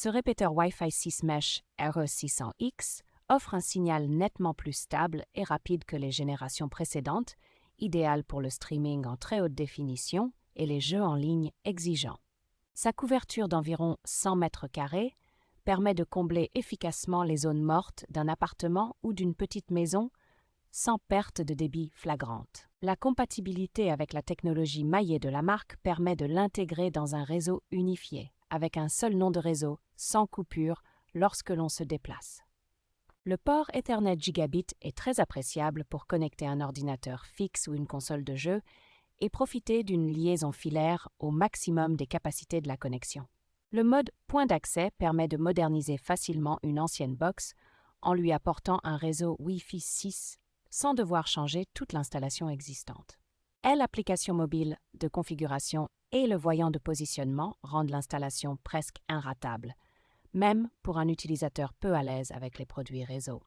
Ce répéteur Wi-Fi 6 Mesh RE600X offre un signal nettement plus stable et rapide que les générations précédentes, idéal pour le streaming en très haute définition et les jeux en ligne exigeants. Sa couverture d'environ 100 mètres carrés permet de combler efficacement les zones mortes d'un appartement ou d'une petite maison sans perte de débit flagrante. La compatibilité avec la technologie maillé de la marque permet de l'intégrer dans un réseau unifié, avec un seul nom de réseau, sans coupure, lorsque l'on se déplace. Le port Ethernet gigabit est très appréciable pour connecter un ordinateur fixe ou une console de jeu et profiter d'une liaison filaire au maximum des capacités de la connexion. Le mode point d'accès permet de moderniser facilement une ancienne box en lui apportant un réseau Wi-Fi 6 sans devoir changer toute l'installation existante. L'application mobile de configuration et le voyant de positionnement rendent l'installation presque inratable, même pour un utilisateur peu à l'aise avec les produits réseau.